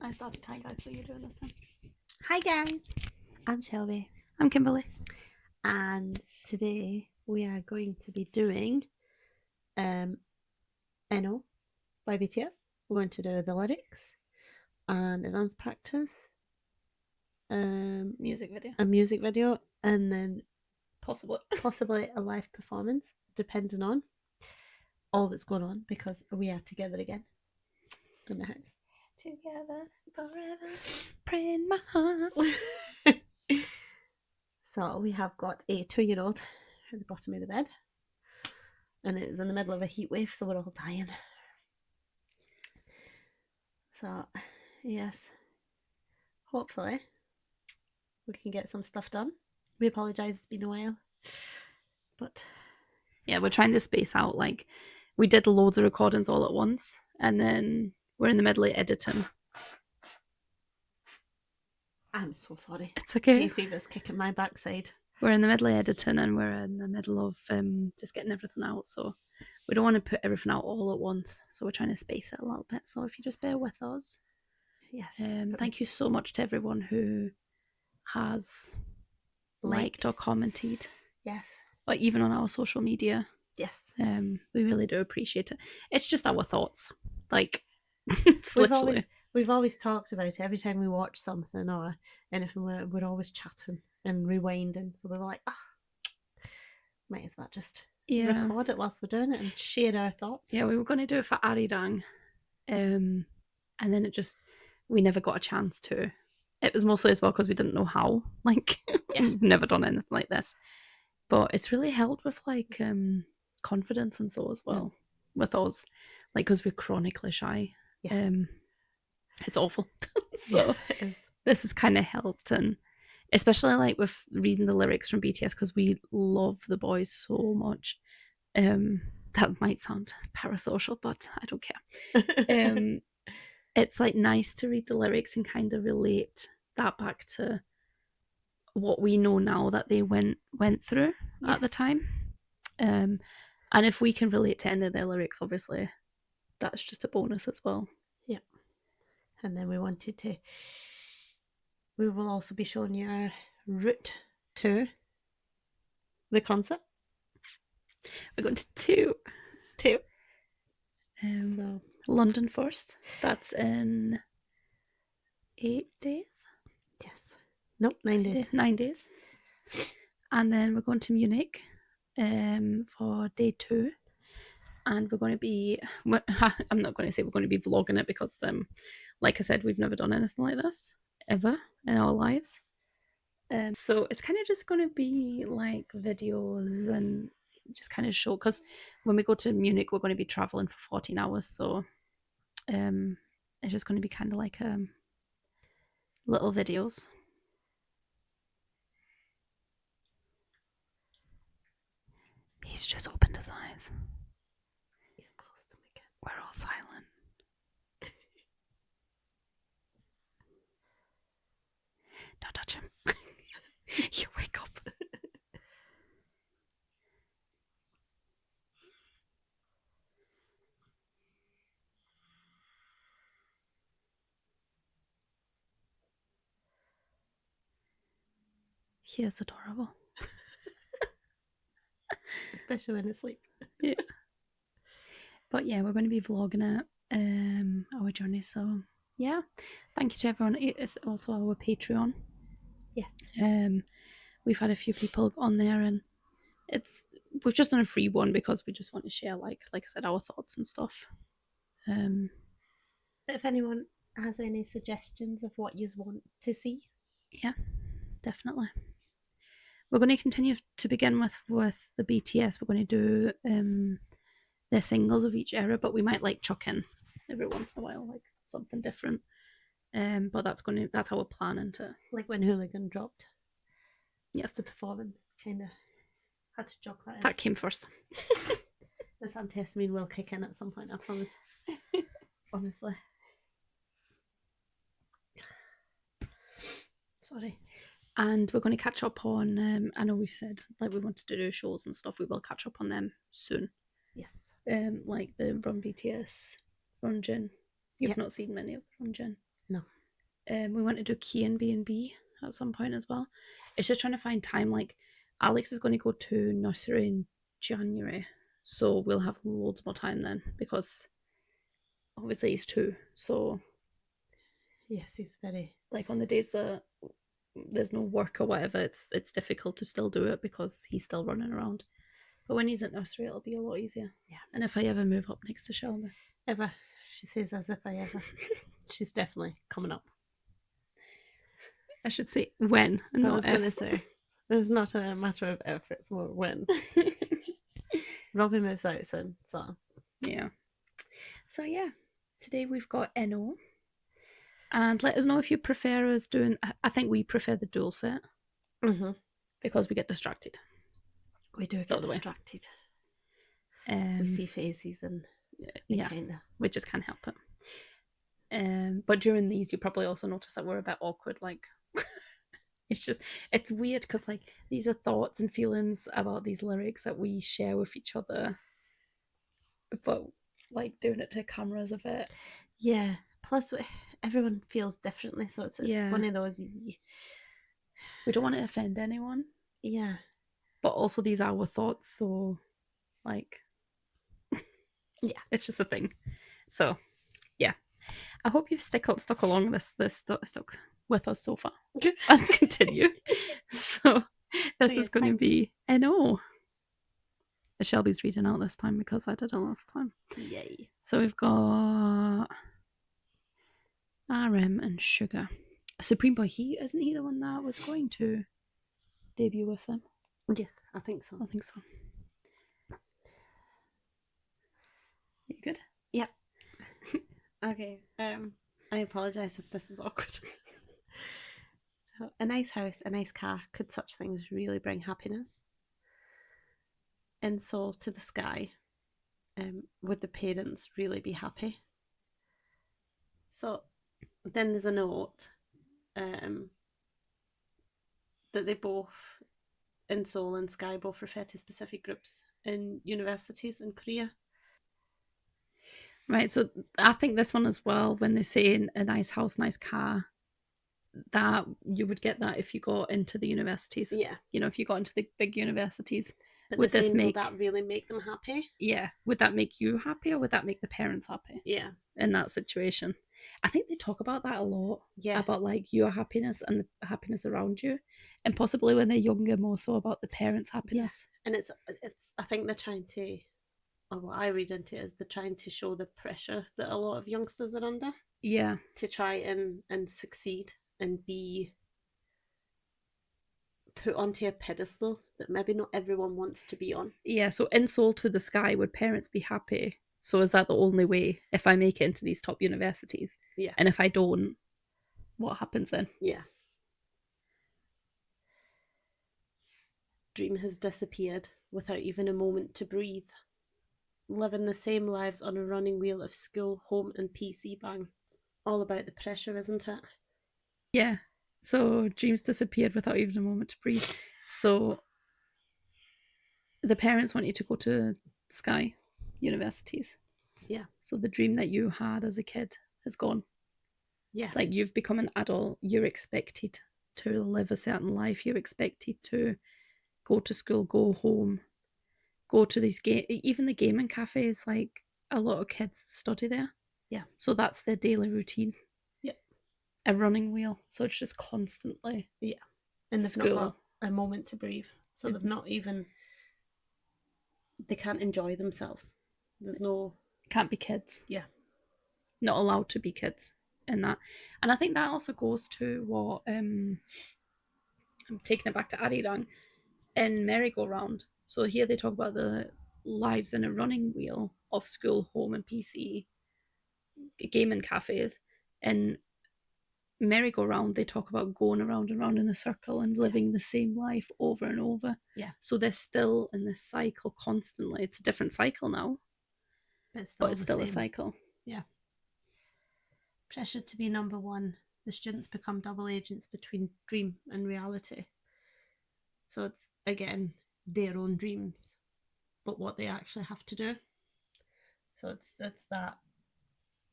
I started. Hi guys, so you're doing this time. Hi guys, I'm Shelby, I'm Kimberly. and today we are going to be doing NO by BTS. We're going to do the lyrics and a dance practice, Music video. a music video, and then Possibly. a live performance, depending on all that's going on, because we are together again in the house. Together forever, pray in my heart. So we have got a 2-year-old at the bottom of the bed, and it is in the middle of a heat wave, so we're all dying. So, yes, hopefully we can get some stuff done. We apologise, it's been a while, but Yeah, we're trying to space out. Like, we did loads of recordings all at once, and then we're in the middle of editing. I'm so sorry. It's okay. Hay fever's kicking my backside. We're in the middle of editing, and we're in the middle of just getting everything out. So we don't want to put everything out all at once. So we're trying to space it a little bit. So if you just bear with us. Yes. Thank you so much to everyone who has liked or commented. Yes. Or even on our social media. Yes. We really do appreciate it. It's just our thoughts. Like, it's literally. We've always talked about it every time we watch something or anything. We're always chatting and rewinding. So we were like, might as well just record it whilst we're doing it and share our thoughts. Yeah, we were going to do it for Arirang. And then we never got a chance to. It was mostly as well because we didn't know how. Like, we've never done anything like this. But it's really helped with, like, confidence and so as well with us. Like, because we're chronically shy. Yeah. It's awful. So yes, it is. This has kind of helped, and especially like with reading the lyrics from BTS, because we love the boys so much. That might sound parasocial, but I don't care. It's like nice to read the lyrics and kind of relate that back to what we know now that they went through at the time. And if we can relate to any of their lyrics, obviously that's just a bonus as well. Yeah. And then we will also be showing you our route to the concert. We're going to two. So London first. That's in 8 days. Yes. Nope, 9 days. 9 days. And then we're going to Munich for day 2. And we're going to be, I'm not going to say we're going to be vlogging it because, like I said, we've never done anything like this ever in our lives. So it's kind of just going to be like videos and just kind of show, because when we go to Munich, we're going to be traveling for 14 hours. So it's just going to be kind of like little videos. He's just opened his eyes. He's close to me again. We're all silent. Don't touch him. You wake up. He is adorable. Especially when asleep. Yeah. But yeah, we're going to be vlogging it, our journey. So yeah, thank you to everyone. It's also our Patreon. Yes. We've had a few people on there, and we've just done a free one because we just want to share, like I said, our thoughts and stuff. But if anyone has any suggestions of what you want to see, yeah, definitely. We're going to continue to begin with the BTS. We're going to do their singles of each era, but we might like chuck in every once in a while like something different. But that's how we're planning to. Like when Hooligan dropped. Yes, the performance kind of had to jog that in. That came first. This antihistamine will kick in at some point, I promise. Honestly. Sorry. And we're going to catch up on, I know we've said like we wanted to do shows and stuff. We will catch up on them soon. Yes. Like the Run BTS, Run Jin. You've not seen many of Run Jin. No. We want to do Key and B&B at some point as well. It's just trying to find time. Like, Alex is going to go to nursery in January, so we'll have loads more time then because obviously he's 2. So, yes, he's very like, on the days that there's no work or whatever, it's difficult to still do it because he's still running around. But when he's at nursery, it'll be a lot easier. Yeah. And if I ever move up next to Shelby. Ever. She says as if I ever. She's definitely coming up. I should say when, and not if. I was going to say, it's not a matter of if, it's more when. Robbie moves out soon, so. Yeah. So, yeah. Today we've got NO. And let us know if you prefer us doing... I think we prefer the dual set. Mm-hmm. Because we get distracted. We do get distracted. We see faces and yeah, kinda. We just can't help it. But during these, you probably also notice that we're a bit awkward. Like, it's weird because like these are thoughts and feelings about these lyrics that we share with each other, but like doing it to cameras a bit. Yeah. Plus, everyone feels differently, so it's one of those. We don't want to offend anyone. Yeah. But also, these are our thoughts, so like, yeah, it's just a thing. So, yeah, I hope you've stuck along this stuck with us so far and continue. So this is going to be NO. Shelby's reading out this time because I did it last time. Yay. So we've got RM and Sugar. Supreme Boy, isn't he the one that was going to debut with them? Yeah, I think so. You good? Yep. Okay. I apologise if this is awkward. So, a nice house, a nice car, could such things really bring happiness? And so to the sky, would the parents really be happy? So then there's a note that they both, in Seoul and Sky, both refer to specific groups in universities in Korea. Right, so I think this one as well, when they say a nice house, nice car, that you would get that if you got into the universities. Yeah. You know, if you got into the big universities. But would this will that really make them happy? Yeah. Would that make you happy or would that make the parents happy? Yeah. In that situation. I think they talk about that a lot. Yeah. About like your happiness and the happiness around you. And possibly when they're younger, more so about the parents' happiness. Yeah. And it's I think they're trying to, or what I read into it is they're trying to show the pressure that a lot of youngsters are under. Yeah. To try and succeed and be put onto a pedestal that maybe not everyone wants to be on. Yeah, so in Seoul to the Sky, would parents be happy? So is that the only way if I make it into these top universities? Yeah. And if I don't, what happens then? Yeah. Dream has disappeared without even a moment to breathe. Living the same lives on a running wheel of school, home and PC bang. All about the pressure, isn't it? Yeah. So dreams disappeared without even a moment to breathe. So the parents want you to go to Sky universities. Yeah. So the dream that you had as a kid has gone. Yeah. Like you've become an adult, you're expected to live a certain life, you're expected to go to school, go home, go to these even the gaming cafes, like a lot of kids study there. Yeah. So that's their daily routine. Yep. A running wheel. So it's just constantly. Yeah. And they've not got a moment to breathe. So they've not even, they can't enjoy themselves. There's no... Can't be kids. Yeah. Not allowed to be kids in that. And I think that also goes to what, I'm taking it back to Arirang, in Merry-Go-Round. So here they talk about the lives in a running wheel of school, home and PC, gaming cafes. In Merry-Go-Round, they talk about going around and around in a circle and living the same life over and over. Yeah. So they're still in this cycle constantly. It's a different cycle now, but it's still a cycle. Yeah. Pressure to be number one. The students become double agents between dream and reality. So it's, again, their own dreams, but what they actually have to do. So it's that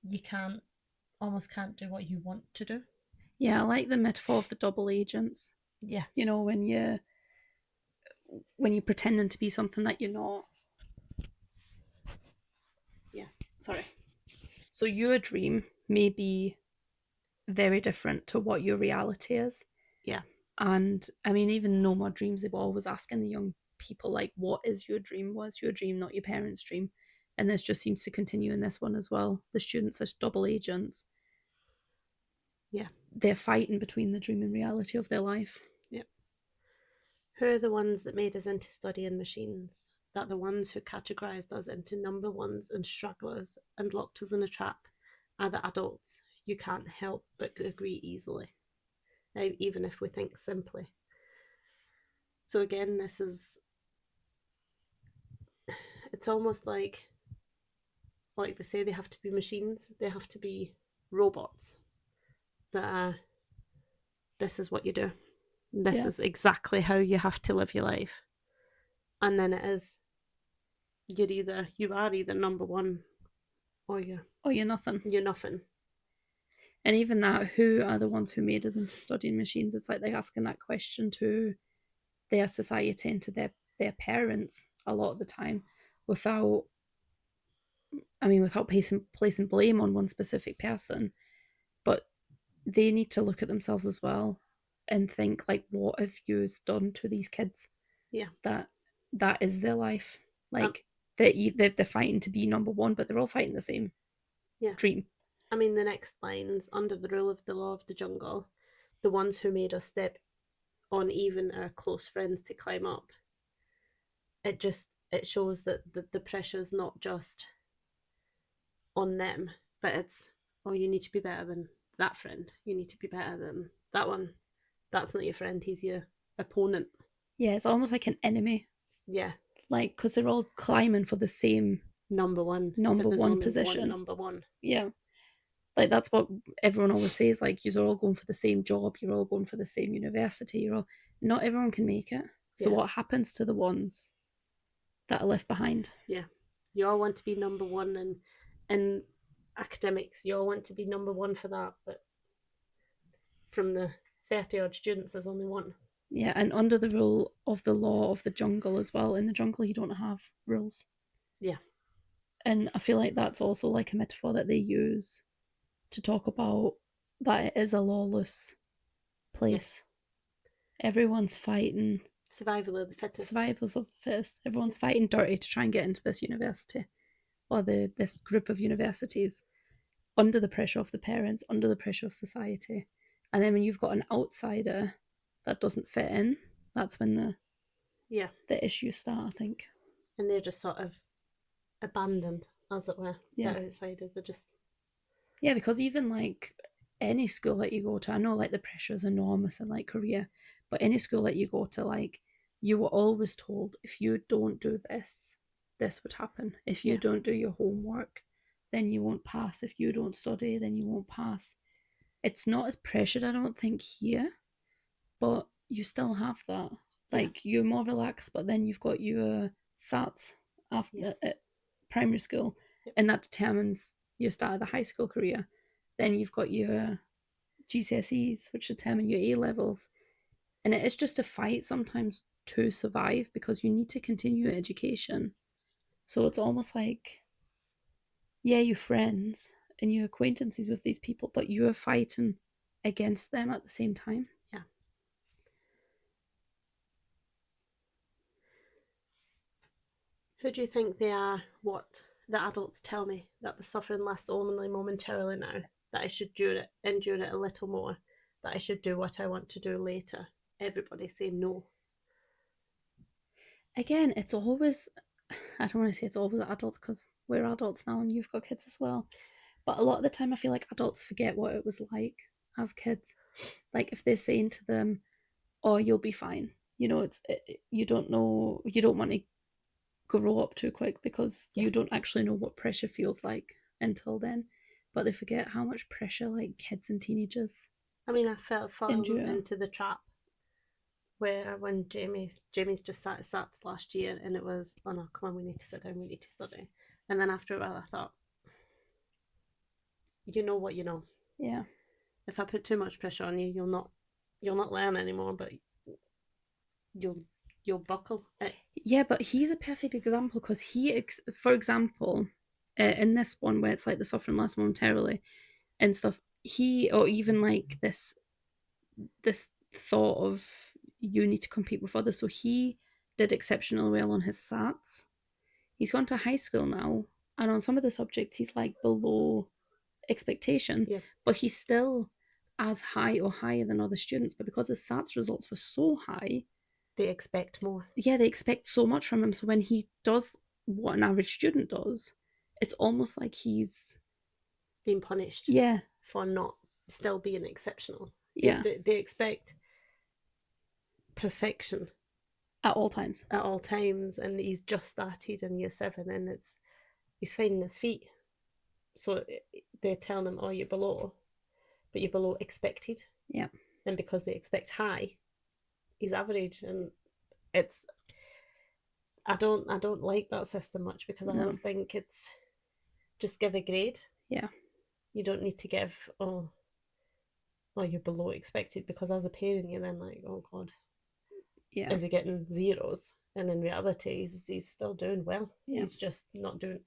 you almost can't do what you want to do. Yeah, I like the metaphor of the double agents. Yeah. You know, when you're pretending to be something that you're not. Yeah. Sorry. So your dream may be very different to what your reality is. Yeah. And I mean, even No More Dreams, they were always asking the young people, like, what is your dream? What's your dream, not your parents' dream? And this just seems to continue in this one as well. The students as double agents. Yeah. They're fighting between the dream and reality of their life. Yeah. Who are the ones that made us into studying machines? That the ones who categorised us into number ones and stragglers and locked us in a trap are the adults you can't help but agree easily, even if we think simply. So again, this is, it's almost like they say, they have to be machines, they have to be robots that are, this is what you do, this is exactly how you have to live your life. And then it is, you are either number one or you're nothing. You're nothing. And even that, who are the ones who made us into studying machines? It's like they're asking that question to their society and to their parents a lot of the time, without placing blame on one specific person, but they need to look at themselves as well and think, like, what have you done to these kids? Yeah. That is their life. Like, they're fighting to be number one, but they're all fighting the same dream. I mean, the next line's, under the rule of the law of the jungle, the ones who made us step on even our close friends to climb up. It shows that the pressure's not just on them, but it's, oh, you need to be better than that friend. You need to be better than that one. That's not your friend, he's your opponent. Yeah, it's almost like an enemy. Yeah. Like, because they're all climbing for the same number one position. Number one. Yeah. Like, that's what everyone always says, like, you're all going for the same job, you're all going for the same university, not everyone can make it. So what happens to the ones that are left behind? Yeah. You all want to be number one in academics, you all want to be number one for that, but from the 30 odd students, there's only one. Yeah, and under the rule of the law of the jungle as well. In the jungle, you don't have rules. Yeah. And I feel like that's also like a metaphor that they use to talk about that it is a lawless place. Yeah. Everyone's fighting. Survival of the fittest. Survivors of the fittest. Everyone's fighting dirty to try and get into this university, or this group of universities, under the pressure of the parents, under the pressure of society. And then when you've got an outsider that doesn't fit in, that's when the issues start, I think. And they're just sort of abandoned, as it were. The outsiders are just... Yeah, because even like any school that you go to, I know like the pressure is enormous in like Korea, but any school that you go to, like, you were always told, if you don't do this, this would happen. If you don't do your homework, then you won't pass. If you don't study, then you won't pass. It's not as pressured, I don't think, here, but you still have that. Like, you're more relaxed, but then you've got your SATs after at primary school, and that determines your start of the high school career. Then you've got your GCSEs, which determine your A levels, and it is just a fight sometimes to survive, because you need to continue your education. So it's almost like, yeah, you're friends and you're acquaintances with these people, but you're fighting against them at the same time. Yeah. Who do you think they are? What the adults tell me, that the suffering lasts only momentarily now, that I should endure it a little more, that I should do what I want to do later. Everybody say no. Again, it's always, I don't want to say it's always adults, because we're adults now and you've got kids as well. But a lot of the time, I feel like adults forget what it was like as kids. Like, if they're saying to them, "Oh, you'll be fine," you don't know, you don't want to grow up too quick, because you don't actually know what pressure feels like until then. But they forget how much pressure, like, kids and teenagers. I mean, I fallen into the trap where, when Jamie's just sat at SATs last year, and it was, oh no, come on, we need to sit down, we need to study. And then after a while, I thought, you know what you know. Yeah. if I put too much pressure on you, you'll not learn anymore, but you'll buckle. Yeah, but he's a perfect example because for example, in this one where it's like the suffering less momentarily and stuff, or even like this thought of you need to compete with others. So he did exceptionally well on his SATs. He's gone to high school now, and on some of the subjects, he's like below expectation, Yeah. but he's still as high or higher than other students. But because his SATs results were so high, they expect more. Yeah, they expect so much from him. So when he does what an average student does, it's almost like he's being punished. Yeah. For not still being exceptional. Yeah. They expect perfection At all times. At all times, and he's just started in year 7, and he's finding his feet. So they're telling him, "Oh, you're below, but you're below expected." Yeah. And because they expect high, he's average, and it's. I don't like that system much because I always think it's just give a grade. Yeah. You don't need to give you're below expected, because as a parent you're then like, oh god, Yeah. is he getting zeros? And in reality, he's still doing well. Yeah. He's just not doing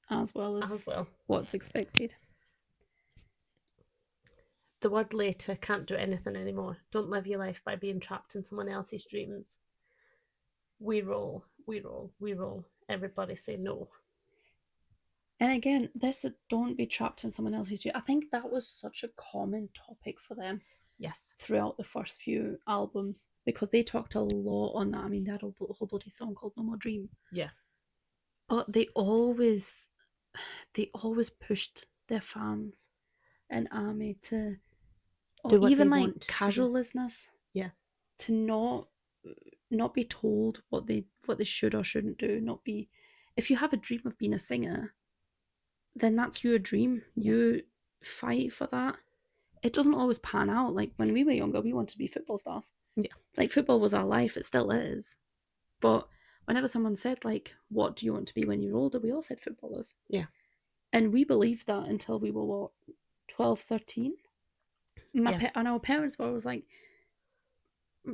as well as what's expected. The word later can't do anything anymore. Don't live your life by being trapped in someone else's dreams. We roll, we roll, we roll. Everybody say no. And again, this don't be trapped in someone else's dream. I think that was such a common topic for them. Yes. Throughout the first few albums, because they talked a lot on that. I mean, they had a whole bloody song called No More Dream. Yeah. But they always pushed their fans and ARMY to, or even like casualness. Yeah. To not be told what they should or shouldn't do. Not be, if you have a dream of being a singer, then that's your dream. Yeah. You fight for that. It doesn't always pan out. Like when we were younger, we wanted to be football stars. Yeah. Like football was our life. It still is. But whenever someone said like, what do you want to be when you're older? We all said footballers. Yeah. And we believed that until we were, what, 12, 13? And our parents were always like,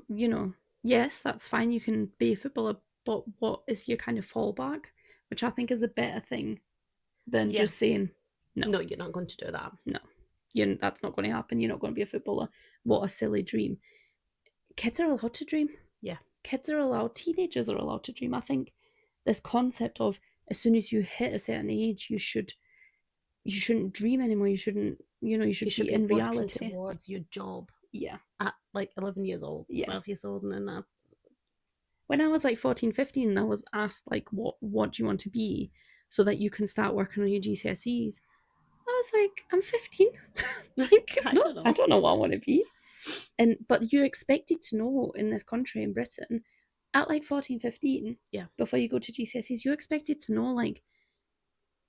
you know, yes, that's fine. You can be a footballer, but what is your kind of fallback? Which I think is a better thing than just saying, no, you're not going to do that. No. That's not going to happen. You're not going to be a footballer. What a silly dream. Kids are allowed to dream. Yeah. Kids are allowed, teenagers are allowed to dream. I think this concept of as soon as you hit a certain age, you shouldn't dream anymore. You shouldn't, you should be in reality. Towards your job. Yeah. At like 11 years old, 12 years old, and then that. When I was like 14, 15, I was asked like, what do you want to be so that you can start working on your GCSEs? I was like, I'm 15. Like, I don't know what I want to be. But you're expected to know in this country, in Britain, at like 14, 15, before you go to GCSEs, you're expected to know like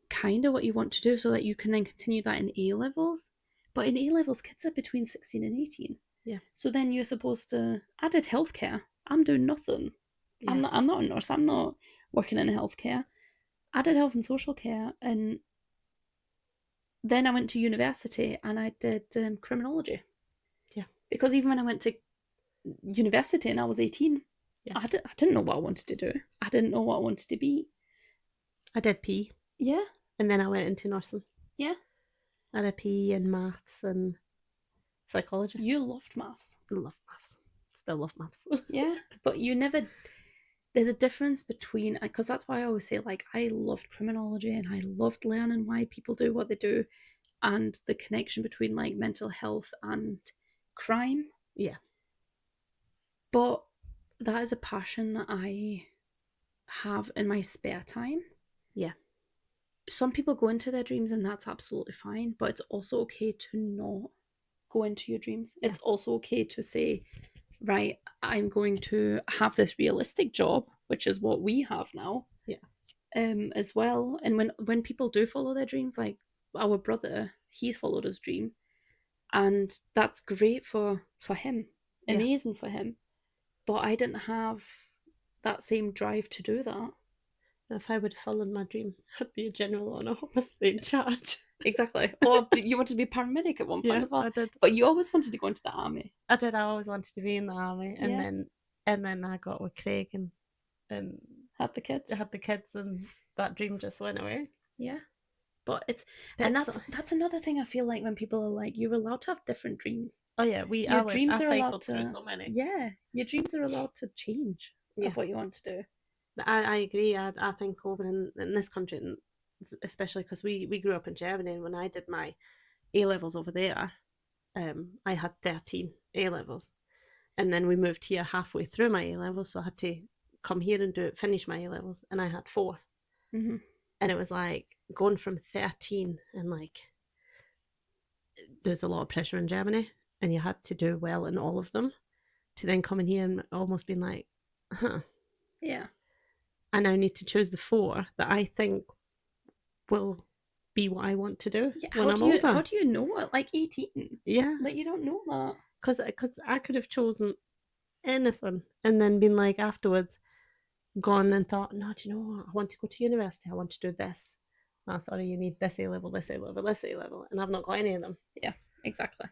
kind of what you want to do so that you can then continue that in A-levels. But in A-levels, kids are between 16 and 18. Yeah. So then you're supposed to, I did healthcare. I'm doing nothing. Yeah. I'm not a nurse. I'm not working in healthcare. I did health and social care, and then I went to university and I did criminology. Yeah. Because even when I went to university and I was 18, I didn't know what I wanted to do. I didn't know what I wanted to be. I did PE. Yeah. And then I went into nursing. Yeah. I did PE and maths and psychology. You loved maths. I love maths. Still love maths. Yeah. But you never... There's a difference between... Because that's why I always say, like, I loved criminology and I loved learning why people do what they do and the connection between, like, mental health and crime. Yeah. But that is a passion that I have in my spare time. Yeah. Some people go into their dreams and that's absolutely fine, but it's also okay to not go into your dreams. Yeah. It's also okay to say, right, I'm going to have this realistic job, which is what we have now. Yeah. As well. And when people do follow their dreams, like our brother, he's followed his dream. And that's great for him. Amazing for him. But I didn't have that same drive to do that. If I would have followed my dream, I'd be a general on a homicide charge. exactly. Or you wanted to be a paramedic at one point as well. I did. But you always wanted to go into the army. I did. I always wanted to be in the army, Yeah. and then I got with Craig and Had the kids. had the kids, and that dream just went away. Yeah. But that's another thing I feel like when people are like, you're allowed to have different dreams. Oh yeah, Your dreams are allowed to, through so many. Yeah, your dreams are allowed to change of what you want to do. I agree. I think over in this country, especially because we grew up in Germany, and when I did my A levels over there, I had 13 A levels, and then we moved here halfway through my A levels, so I had to come here and finish my A levels, and I had 4. Mm-hmm. And it was like going from 13, and like there's a lot of pressure in Germany, and you had to do well in all of them, to then come in here and almost being like, huh, yeah, I now need to choose the 4 that I think will be what I want to do when I'm older. How do you know it? Like 18? Yeah. Like, you don't know that. Because I could have chosen anything and then been like afterwards, gone and thought, no, do you know what? I want to go to university. I want to do this. Oh, sorry, you need this A level, this A level, this A level. And I've not got any of them. Yeah, exactly.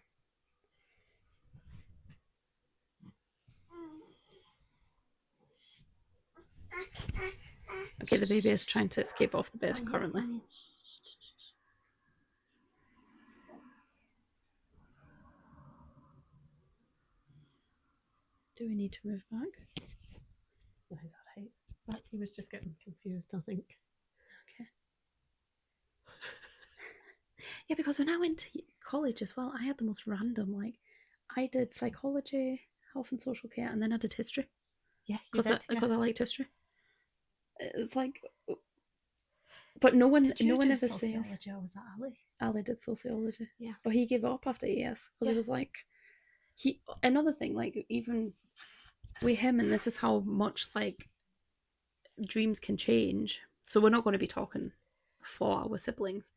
Okay, the baby is trying to escape off the bed currently. Do we need to move back? No, he's all right. He was just getting confused, I think. Okay. Yeah, because when I went to college as well, I had the most random, like, I did psychology, health and social care, and then I did history. Yeah, because I liked history. It's like, but no one ever says. Sociology, or was that Ali? Ali did sociology. Yeah, but he gave up after ES because he was like, another thing, like, even with him, and this is how much like dreams can change. So we're not going to be talking for our siblings,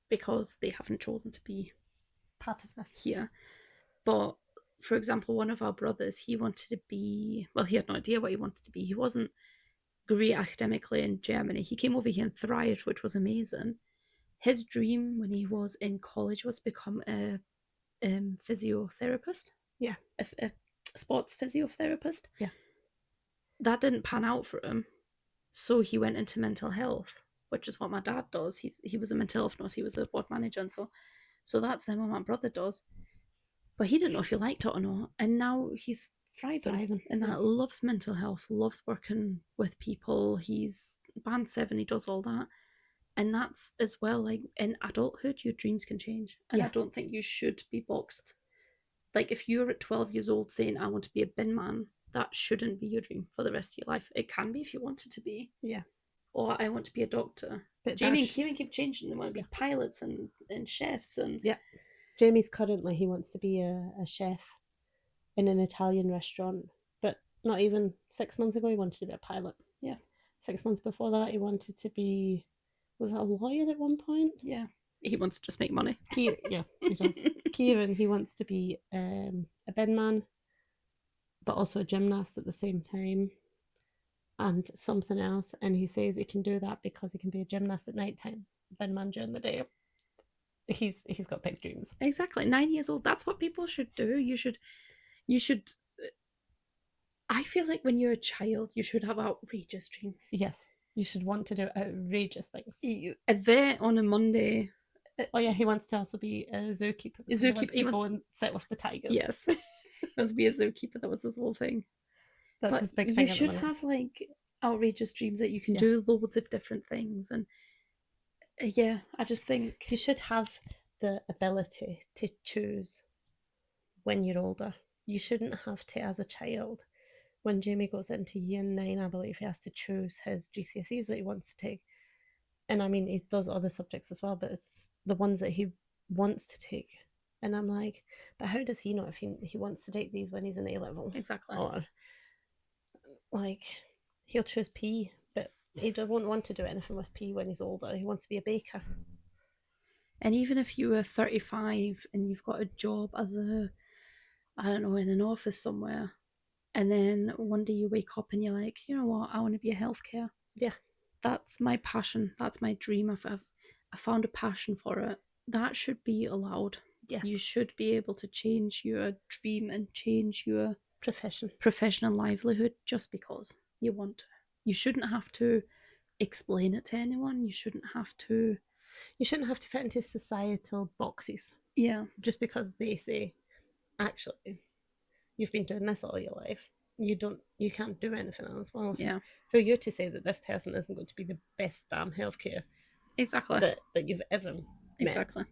because they haven't chosen to be part of this here. But for example, one of our brothers, he wanted to be, well, he had no idea what he wanted to be. He wasn't great academically in Germany. He came over here and thrived, which was amazing. His dream when he was in college was to become a physiotherapist. Yeah. A sports physiotherapist. Yeah. That didn't pan out for him. So he went into mental health, which is what my dad does. He was a mental health nurse. He was a ward manager. And so that's then what my brother does. But he didn't know if he liked it or not. And now he's thriving. And that loves mental health, loves working with people. He's band 7. He does all that. And that's as well, like, in adulthood, your dreams can change. And I don't think you should be boxed. Like, if you're at 12 years old saying, I want to be a bin man, that shouldn't be your dream for the rest of your life. It can be if you want it to be. Yeah. Or I want to be a doctor. But Jamie and Kieran keep changing. They want to be pilots and chefs. And yeah. Jamie's currently, he wants to be a chef in an Italian restaurant. But not even 6 months ago, he wanted to be a pilot. Yeah. 6 months before that, he wanted to be, was that a lawyer at one point? Yeah. He wants to just make money. Yeah, he does. Kieran, he wants to be a bin man, but also a gymnast at the same time, and something else. And he says he can do that because he can be a gymnast at night time, bin man during the day. He's got big dreams. Exactly. 9 years old. That's what people should do. You should. I feel like when you're a child, you should have outrageous dreams. Yes, you should want to do outrageous things. A vet on a Monday. Oh yeah, he wants to also be a zookeeper. He wants to go and sit with the tigers. Yes, he wants to be a zookeeper. That was his whole thing. That's his big thing. You should have like outrageous dreams that you can do loads of different things, and I just think you should have the ability to choose when you're older. You shouldn't have to, as a child. When Jamie goes into year 9, I believe he has to choose his GCSEs that he wants to take. And I mean, he does other subjects as well, but it's the ones that he wants to take. And I'm like, but how does he know if he wants to take these when he's in A level? Exactly. Or like, he'll choose P, but he won't want to do anything with P when he's older. He wants to be a baker. And even if you were 35 and you've got a job as in an office somewhere, and then one day you wake up and you're like, you know what, I want to be a healthcare. Yeah. that's my passion. That's my dream. I found a passion for it. That should be allowed. Yes. You should be able to change your dream and change your profession and livelihood just because you want to. You shouldn't have to explain it to anyone. You shouldn't have to fit into societal boxes. Yeah. Just because they say, actually, you've been doing this all your life. You can't do anything else. Well, Yeah. who are you to say that this person isn't going to be the best damn healthcare Exactly. that you've ever met? Exactly.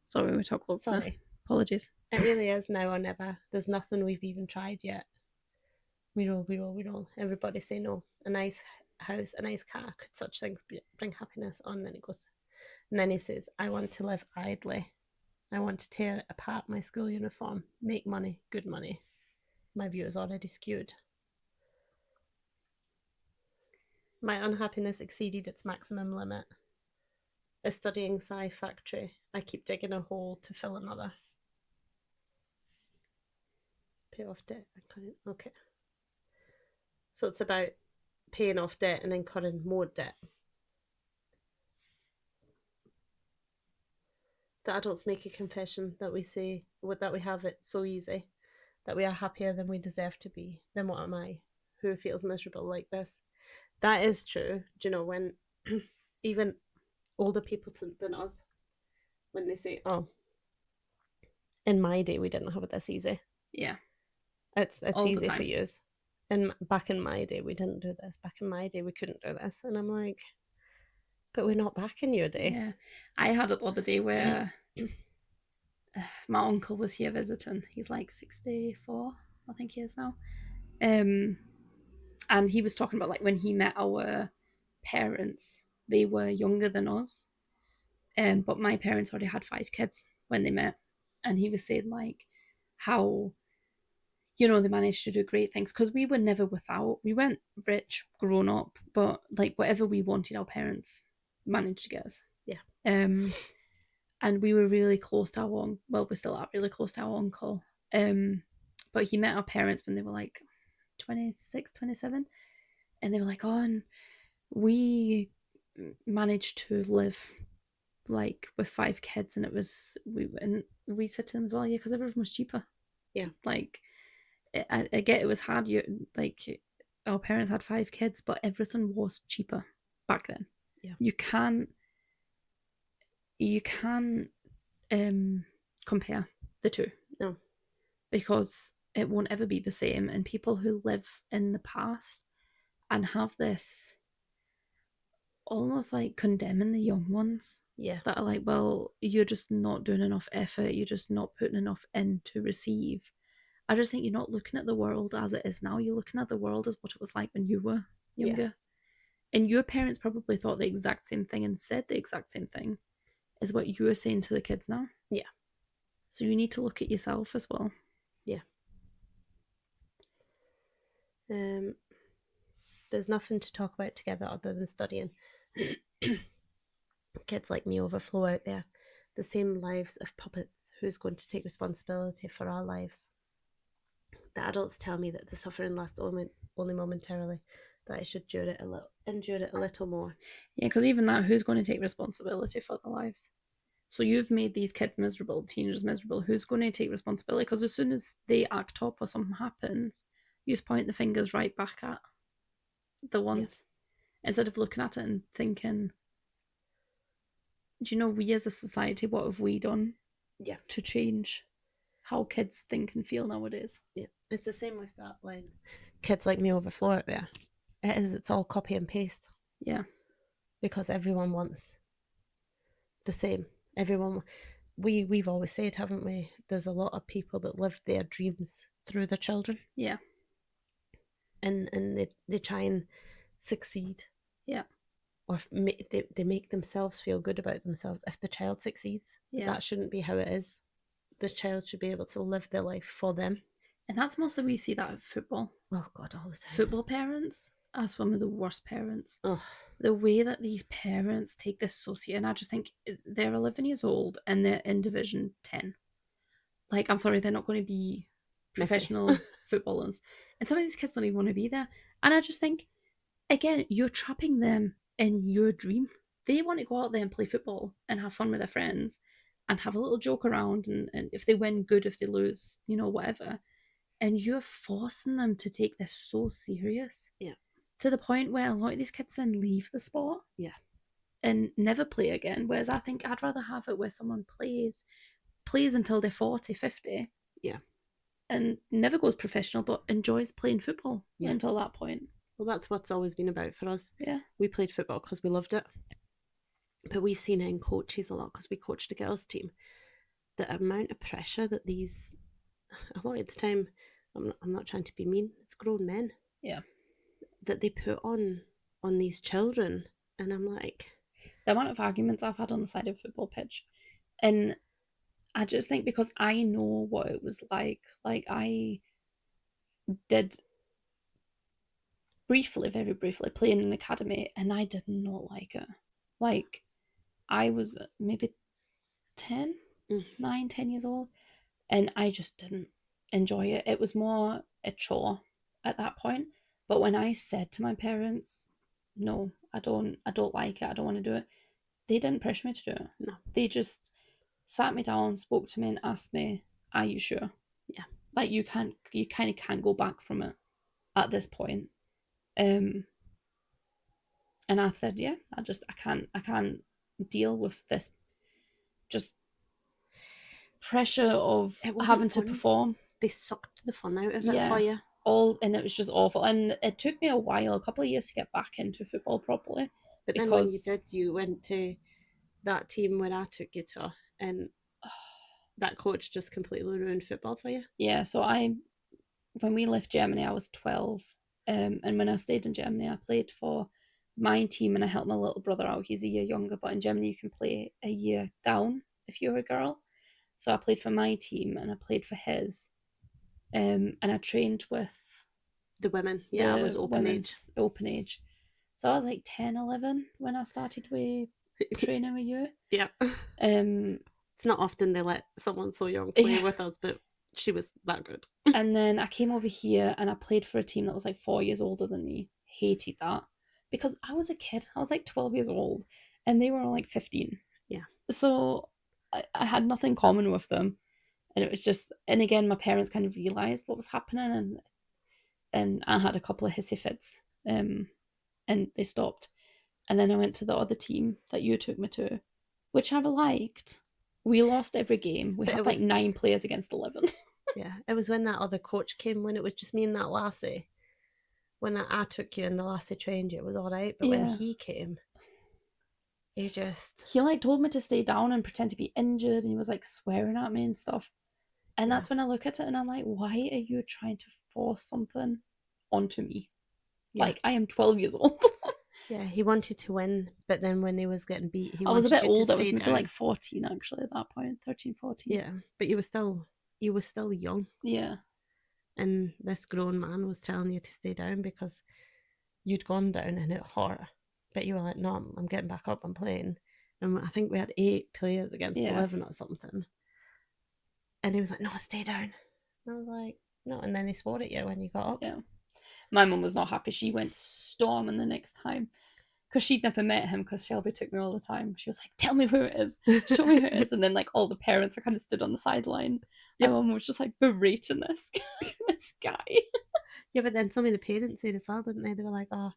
Sorry, we talk loads. Sorry. Apologies. It really is now or never. There's nothing we've even tried yet. We roll. Everybody say no. A nice house, a nice car, could such things bring happiness on? And then he goes, and then he says, I want to live idly. I want to tear apart my school uniform, make money, good money. My view is already skewed. My unhappiness exceeded its maximum limit. A studying sci factory. I keep digging a hole to fill another. Pay off debt. Okay. So it's about paying off debt and incurring more debt. The adults make a confession that we say that we have it so easy, that we are happier than we deserve to be. Then what am I, who feels miserable like this? That is true. Do you know, when even older people than us, when they say, oh, in my day we didn't have it this easy. Yeah. It's easy for you. And back in my day we didn't do this. Back in my day we couldn't do this. And I'm like, but we're not back in your day. Yeah. I had it the other day where my uncle was here visiting. He's like 64, I think he is now. And he was talking about like when he met our parents, they were younger than us. But my parents already had 5 kids when they met. And he was saying like how, they managed to do great things because we were never without. We weren't rich, grown up, but like whatever we wanted, our parents managed to get us. Yeah. And we were really close to we still are really close to our uncle. But he met our parents when they were like 26, 27. And they were like, oh, and we managed to live like with 5 kids. And we said to them as well, yeah, because everything was cheaper. Yeah. Like, I get it was hard. Our parents had 5 kids, but everything was cheaper back then. Yeah. You can't compare the two. No. Because it won't ever be the same. And people who live in the past and have this almost like condemning the young ones. Yeah. That are like, well, you're just not doing enough effort. You're just not putting enough in to receive. I just think you're not looking at the world as it is now. You're looking at the world as what it was like when you were younger. Yeah. And your parents probably thought the exact same thing and said the exact same thing as what you're saying to the kids now. Yeah. So you need to look at yourself as well. Yeah. There's nothing to talk about together other than studying. Kids like me overflow out there. The same lives of puppets. Who's going to take responsibility for our lives? The adults tell me that the suffering lasts only momentarily, that I should endure it a little more. Yeah, because even that, who's going to take responsibility for their lives? So you've made these kids miserable, teenagers miserable. Who's going to take responsibility? Because as soon as they act up or something happens, you just point the fingers right back at the ones. Yeah. Instead of looking at it and thinking, do you know, we as a society, what have we done to change how kids think and feel nowadays? Yeah, it's the same with that line. Kids like me overflow out there. It's all copy and paste. Yeah. Because everyone wants the same. Everyone, we've always said, haven't we? There's a lot of people that live their dreams through their children. Yeah. And they try and succeed. Yeah. Or they make themselves feel good about themselves. If the child succeeds, that shouldn't be how it is. The child should be able to live their life for them. And that's mostly, we see that at football. Oh God, all the time. Football parents are some of the worst parents. Oh. The way that these parents take this and I just think they're 11 years old and they're in Division 10. Like, I'm sorry, they're not going to be professional footballers. And some of these kids don't even want to be there. And I just think, again, you're trapping them in your dream. They want to go out there and play football and have fun with their friends and have a little joke around. And if they win, good. If they lose, whatever. And you're forcing them to take this so serious. Yeah. To the point where a lot of these kids then leave the sport. Yeah. And never play again. Whereas I think I'd rather have it where someone plays until they're 40, 50. Yeah. And never goes professional, but enjoys playing football Yeah. until that point. Well, that's what's always been about for us. Yeah. We played football because we loved it. But we've seen it in coaches a lot because we coached a girls' team. The amount of pressure that these, a lot of the time, I'm not trying to be mean, it's grown men. Yeah. That they put on these children. And I'm like... The amount of arguments I've had on the side of a football pitch. And I just think because I know what it was like I did briefly, very briefly, play in an academy and I did not like it. Like, I was maybe 10, 9, 10 years old, and I just didn't enjoy it. It was more a chore at that point. But when I said to my parents, no, I don't like it, I don't want to do it, they didn't pressure me to do it. No. They just sat me down, spoke to me and asked me, are you sure? Yeah. Like, you kind of can't go back from it at this point. And I said, yeah, I can't deal with this just pressure of having to perform. They sucked the fun out of it for you. And it was just awful. And it took me a couple of years to get back into football properly. But then when you did, you went to that team where I took you to, and that coach just completely ruined football for you. Yeah, so when we left Germany, I was 12. And when I stayed in Germany, I played for my team and I helped my little brother out. He's a year younger, but in Germany you can play a year down if you're a girl. So I played for my team and I played for his. And I trained with the women. Yeah, I was open age. So I was like 10, 11 when I started with training with you. Yeah. It's not often they let someone so young play with us, but she was that good. And then I came over here and I played for a team that was like 4 years older than me. Hated that. Because I was a kid. I was like 12 years old. And they were all like 15. Yeah. So I had nothing in common with them. And it was just... And again, my parents kind of realised what was happening. And I had a couple of hissy fits. And they stopped. And then I went to the other team that you took me to, which I liked. We lost every game. We had like 9 players against 11. Yeah, it was when that other coach came, when it was just me and that lassie. When I took you and the lassie trained you, it was all right. But when he came, he like told me to stay down and pretend to be injured, and he was like swearing at me and stuff. And that's when I look at it and I'm like, why are you trying to force something onto me? Yeah. Like, I am 12 years old. Yeah, he wanted to win, but then when he was getting beat, I was a bit old. I was maybe like 14 actually at that point, 13, 14. Yeah, but you were still young. Yeah. And this grown man was telling you to stay down because you'd gone down and it hurt. But you were like, no, I'm getting back up, I'm playing. And I think we had 8 players against 11 or something. And he was like, no, stay down. And I was like, no. And then he swore at you when you got up. Yeah. My mum was not happy. She went storming the next time because she'd never met him because Shelby took me all the time. She was like, tell me who it is. Show me who it is. And then like all the parents are kind of stood on the sideline. Yep. My mum was just like berating this guy. Yeah, but then some of the parents said as well, didn't they? They were like, oh,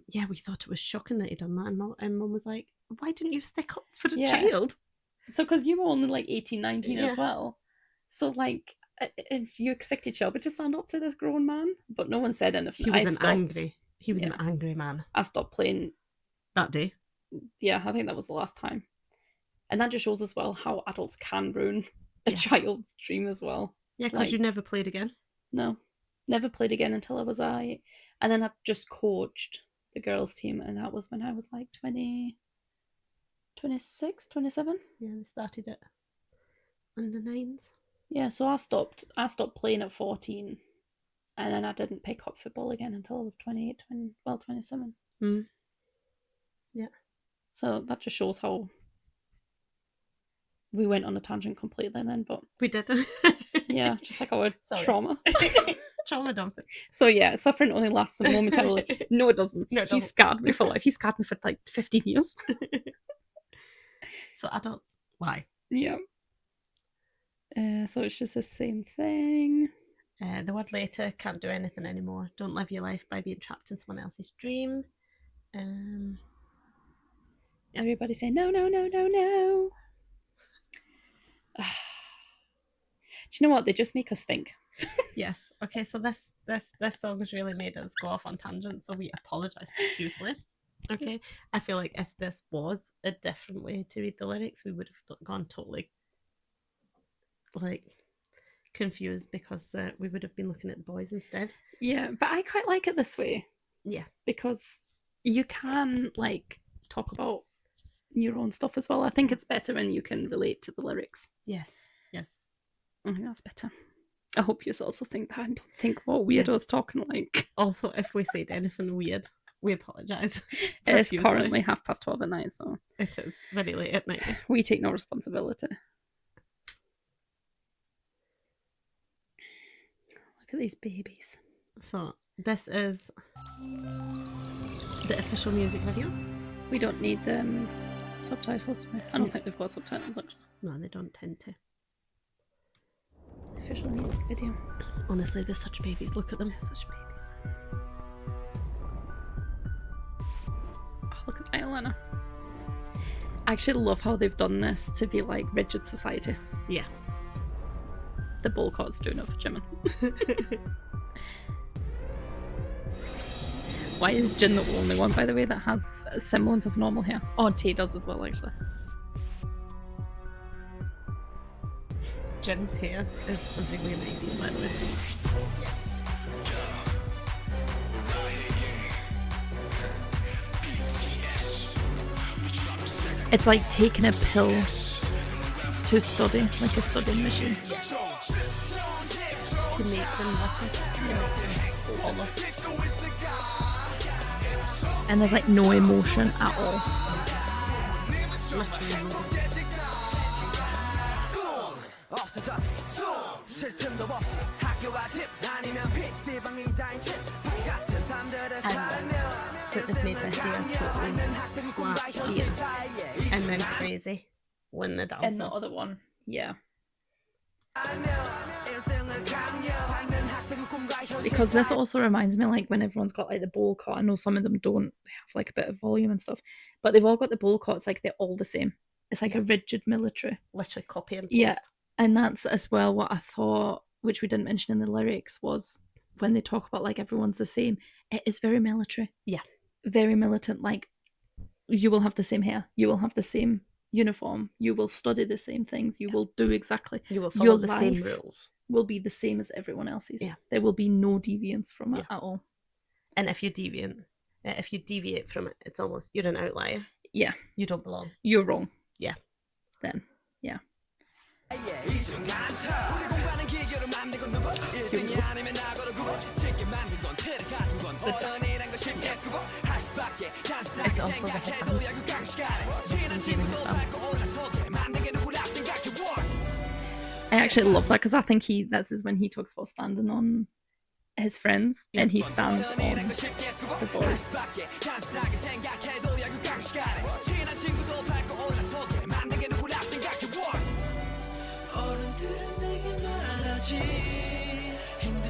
yeah, we thought it was shocking that he'd done that. And mum was like, why didn't you stick up for the child? So because you were only like 18, 19 as well. So like, if you expected Shelby to stand up to this grown man, but no one said anything. He was an angry man. I stopped playing that day. Yeah, I think that was the last time. And that just shows as well how adults can ruin a child's dream as well. Yeah, because you never played again. No, never played again until I was 8. And then I just coached the girls' team, and that was when I was like 20, 26, 27. Yeah, they started it under 9s. Yeah, so I stopped playing at 14, and then I didn't pick up football again until I was 28, 27. Mm. Yeah. So that just shows how we went on a tangent completely then, but... We did. Yeah, just like our trauma. Trauma dumping. So yeah, suffering only lasts a momentarily. No, it doesn't. No, it He doesn't. scarred me for life. He scarred me for like 15 years. So adults, why? Yeah. So it's just the same thing. The word later, can't do anything anymore. Don't live your life by being trapped in someone else's dream. Everybody say no, no, no, no, no. Do you know what? They just make us think. Yes. Okay, so this song has really made us go off on tangents, so we apologise profusely. Okay. I feel like if this was a different way to read the lyrics, we would have gone totally like confused because we would have been looking at the boys instead. Yeah, but I quite like it this way. Yeah. Because you can like talk about your own stuff as well. I think it's better when you can relate to the lyrics. Yes. Yes. I think that's better. I hope you also think that. And don't think what weirdos talking like. Also, if we said anything weird, we apologise. It's currently 12:30 at night, so it is very late at night. We take no responsibility. Look at these babies. So this is the official music video. We don't need subtitles, do we? I don't think they've got subtitles actually. No, they don't tend to. The official music video. Honestly, they're such babies. Look at them. They're such babies. Oh, look at the eyeliner. I actually love how they've done this to be like rigid society. Yeah. The bowl cut's doing it for Jimin. Why is Jin the only one, by the way, that has a semblance of normal hair? Oh, Tay does as well, actually. Jin's hair is really amazing, by the way. It's like taking a pill to study, like a studying machine. To make them look. And there's like no emotion at all. That they've made their hair totally flat here and then crazy when they're dancing. And the other one, yeah. Because this also reminds me, like, when everyone's got like the bowl cut. I know some of them don't, they have like a bit of volume and stuff, but they've all got the bowl cut. It's like they're all the same. It's like a rigid military. Literally copy and paste. Yeah, and that's as well what I thought, which we didn't mention in the lyrics, was when they talk about like everyone's the same. It is very military. Yeah. Very militant. Like, you will have the same hair. You will have the same uniform. You will study the same things. You will do exactly. You will follow the same rules. Will be the same as everyone else's. Yeah. There will be no deviance from it at all. And if you deviate from it, it's almost, you're an outlier. Yeah. You don't belong. You're wrong. Yeah. Then. Yeah. It's also the I actually love that because I think that's when he talks about standing on his friends and he stands on the boys.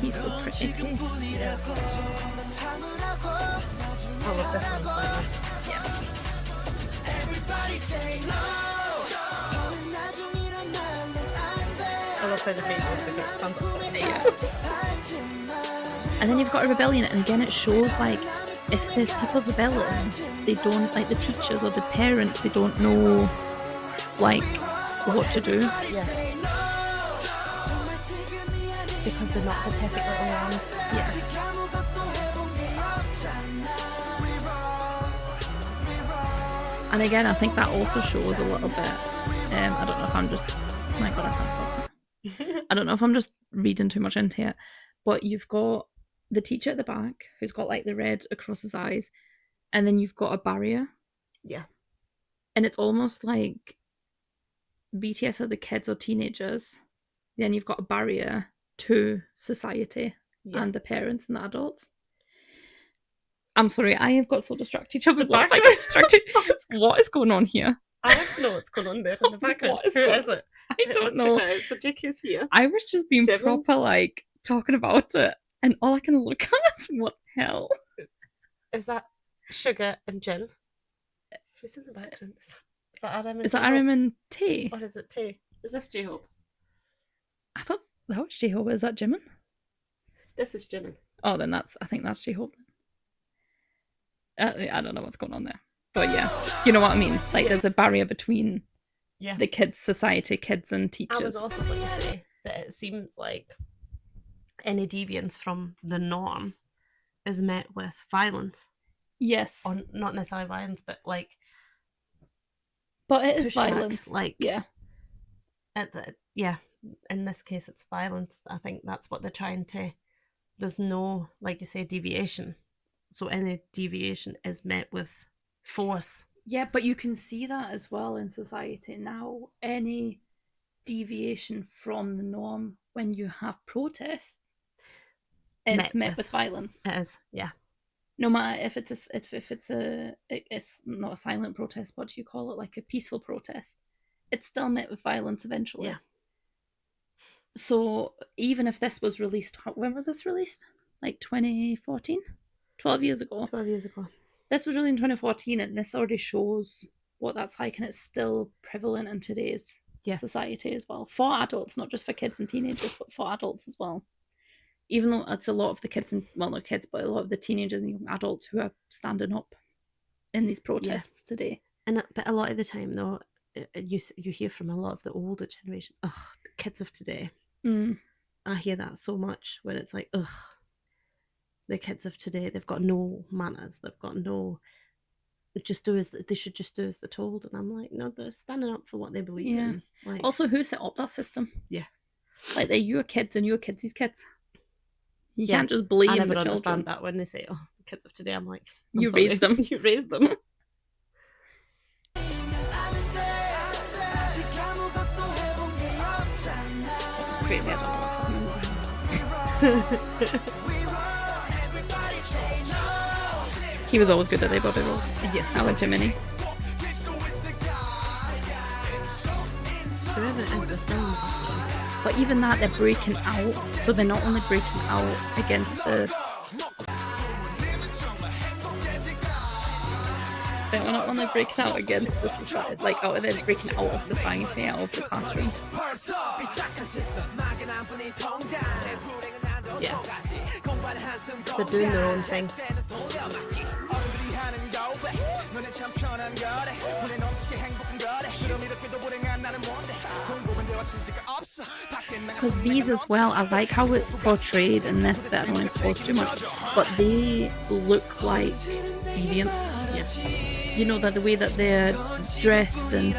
He's so pretty. Yeah. I love this one. Yeah. I love how the face stands up. Yeah. And then you've got a rebellion, and again it shows like if there's people rebelling, they don't, like the teachers or the parents, they don't know like what to do. Yeah. Because they're not the perfect little lambs. Yeah. And again, I think that also shows a little bit. I don't know if I'm just. Oh my god, I can't stop it. I don't know if I'm just reading too much into it, but you've got the teacher at the back who's got like the red across his eyes, and then you've got a barrier. Yeah. And it's almost like BTS are the kids or teenagers. Then you've got a barrier to society, and the parents and the adults. I'm sorry, I have got so distracted. What have I got distracted? What is going on here? I want to know what's going on there in the background. Who is it? I don't know. So JK's here. I was just being proper, like, talking about it, and all I can look at is what the hell. Is that Sugar and Jin? Who's in the background? Is that RM and Is that RM and Tay? Or is it Tay? Is this J-Hope? I thought that was J-Hope. Is that Jimin? This is Jimin. Oh, then I think that's J-Hope. I don't know what's going on there. But yeah, you know what I mean? Like, there's a barrier between the kids' society, kids and teachers. I was also going to say that it seems like any deviance from the norm is met with violence. Yes. Or not necessarily violence, but like... But it is violence. Like, yeah. In this case, it's violence. I think that's what they're trying to... There's no, like you say, deviation. So any deviation is met with force. Yeah, but you can see that as well in society now. Any deviation from the norm when you have protests, it's met with violence. It is, yeah. No matter if it's not a silent protest, what do you call it? Like a peaceful protest. It's still met with violence eventually. Yeah. So even if this was released, when was this released? Like 2014? 12 years ago. 12 years ago. This was released in 2014, and this already shows what that's like, and it's still prevalent in today's society as well. For adults, not just for kids and teenagers, but for adults as well. Even though it's a lot of the kids, and well, not kids, but a lot of the teenagers and young adults who are standing up in these protests today. But a lot of the time, though, you hear from a lot of the older generations, the kids of today. I hear that so much when it's like, the kids of today, they've got no manners, they've got no... they should just do as they're told. And I'm like, no, they're standing up for what they believe in. Like, also, who set up that system? Yeah. Like, they're your kids and your kids' kids. You can't just blame the children. I never understand that when they say, the kids of today. I'm like, you raised them. You raised them. Crazy, he was always good at their body rolls. Yes. I went to Minnie. But even that, they're breaking out. So they're not only breaking out against the... They're not only breaking out against the society, like, they're breaking out of society, out of the classroom. Yeah. They're doing their own thing. Because these as well, I like how it's portrayed in this bit. I don't want to expose too much, but they look like deviants. Yes. You know, that the way that they're dressed, and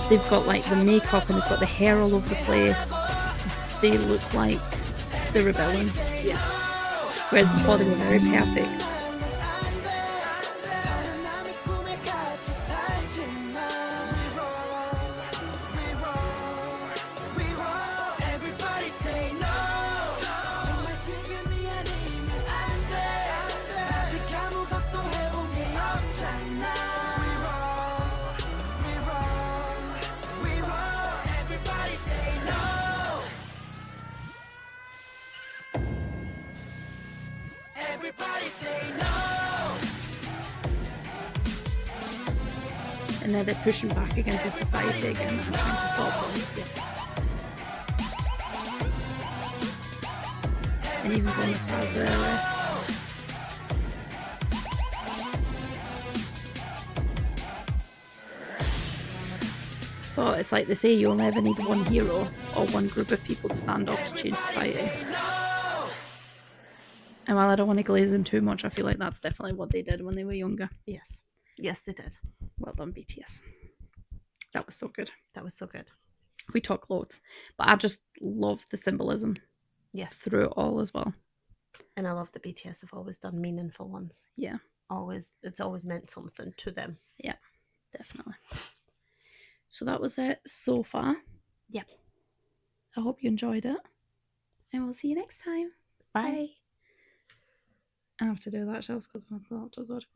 they've got like the makeup and they've got the hair all over the place. They look like they're rebelling. Yeah. Whereas before they were very perfect. And then they're pushing back against the society again and trying to stop them. And even going as far as their arrest. But it's like they say, you only ever need one hero or one group of people to stand up to change society. And while I don't want to glaze them too much, I feel like that's definitely what they did when they were younger. Yes. Yes, they did. Well done, BTS. That was so good. That was so good. We talk loads, but I just love the symbolism. Yes. Through it all as well. And I love that BTS have always done meaningful ones. Yeah. It's always meant something to them. Yeah, definitely. So that was it so far. Yep. I hope you enjoyed it. And we'll see you next time. Bye. Bye. I have to do that, Chels, because my laptop's about to